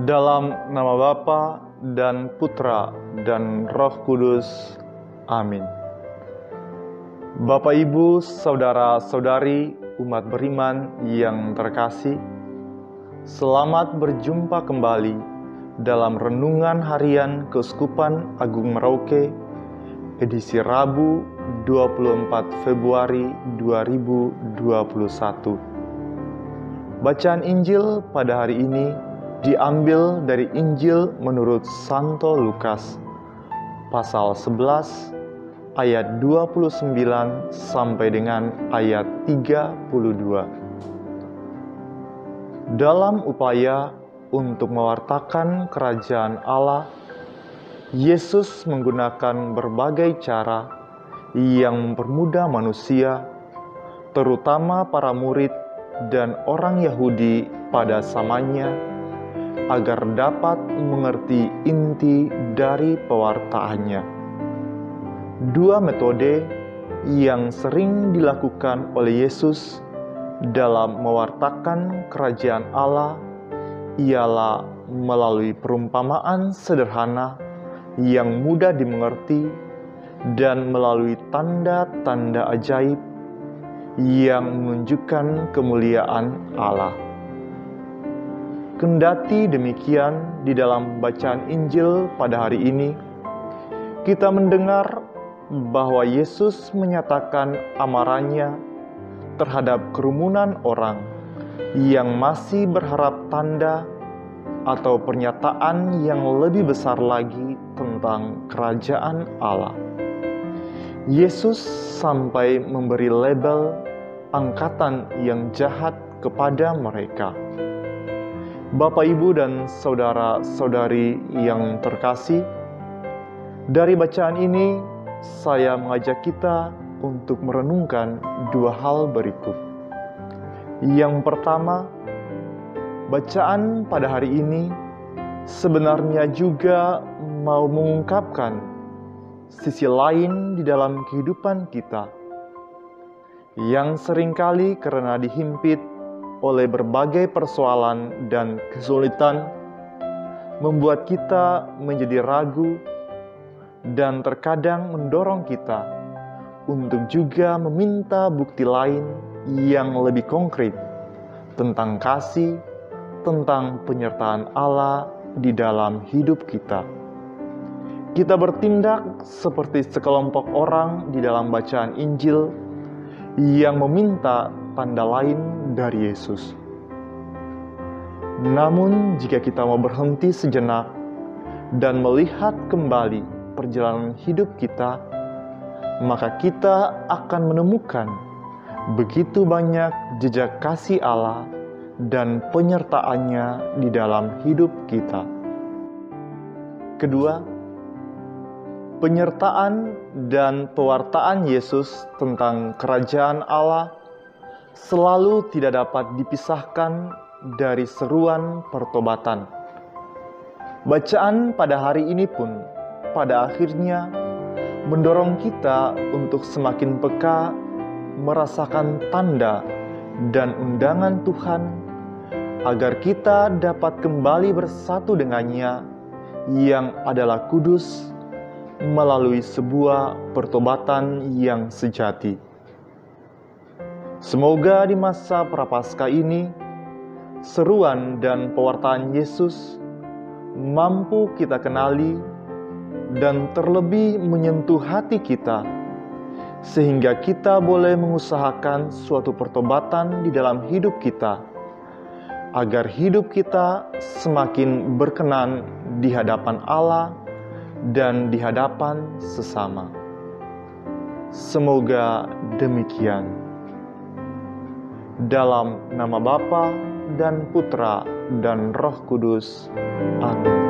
Dalam nama Bapa dan Putra dan Roh Kudus. Amin. Bapak, Ibu, saudara-saudari, umat beriman yang terkasih, selamat berjumpa kembali dalam Renungan Harian Keuskupan Agung Merauke, edisi Rabu 24 Februari 2021. Bacaan Injil pada hari ini diambil dari Injil menurut Santo Lukas, pasal 11, ayat 29 sampai dengan ayat 32. Dalam upaya untuk mewartakan kerajaan Allah, Yesus menggunakan berbagai cara yang mempermudah manusia, terutama para murid dan orang Yahudi pada zamannya, agar dapat mengerti inti dari pewartaannya. Dua metode yang sering dilakukan oleh Yesus dalam mewartakan kerajaan Allah ialah melalui perumpamaan sederhana yang mudah dimengerti dan melalui tanda-tanda ajaib yang menunjukkan kemuliaan Allah. Kendati demikian, di dalam bacaan Injil pada hari ini, kita mendengar bahwa Yesus menyatakan amarahnya terhadap kerumunan orang yang masih berharap tanda atau pernyataan yang lebih besar lagi tentang kerajaan Allah. Yesus sampai memberi label angkatan yang jahat kepada mereka. Bapak, Ibu, dan saudara-saudari yang terkasih, dari bacaan ini saya mengajak kita untuk merenungkan dua hal berikut. Yang pertama, bacaan pada hari ini sebenarnya juga mau mengungkapkan sisi lain di dalam kehidupan kita yang seringkali karena dihimpit oleh berbagai persoalan dan kesulitan membuat kita menjadi ragu dan terkadang mendorong kita untuk juga meminta bukti lain yang lebih konkret tentang kasih, tentang penyertaan Allah di dalam hidup kita. Kita bertindak seperti sekelompok orang di dalam bacaan Injil yang meminta tanda lain dari Yesus. Namun, jika kita mau berhenti sejenak dan melihat kembali perjalanan hidup kita, maka kita akan menemukan begitu banyak jejak kasih Allah dan penyertaannya di dalam hidup kita. Kedua, penyertaan dan pewartaan Yesus tentang kerajaan Allah selalu tidak dapat dipisahkan dari seruan pertobatan. Bacaan pada hari ini pun pada akhirnya mendorong kita untuk semakin peka merasakan tanda dan undangan Tuhan agar kita dapat kembali bersatu dengannya yang adalah kudus melalui sebuah pertobatan yang sejati. Semoga di masa Prapaskah ini, seruan dan pewartaan Yesus mampu kita kenali dan terlebih menyentuh hati kita, sehingga kita boleh mengusahakan suatu pertobatan di dalam hidup kita, agar hidup kita semakin berkenan di hadapan Allah dan di hadapan sesama. Semoga demikian. Dalam nama Bapa dan Putra dan Roh Kudus. Amin.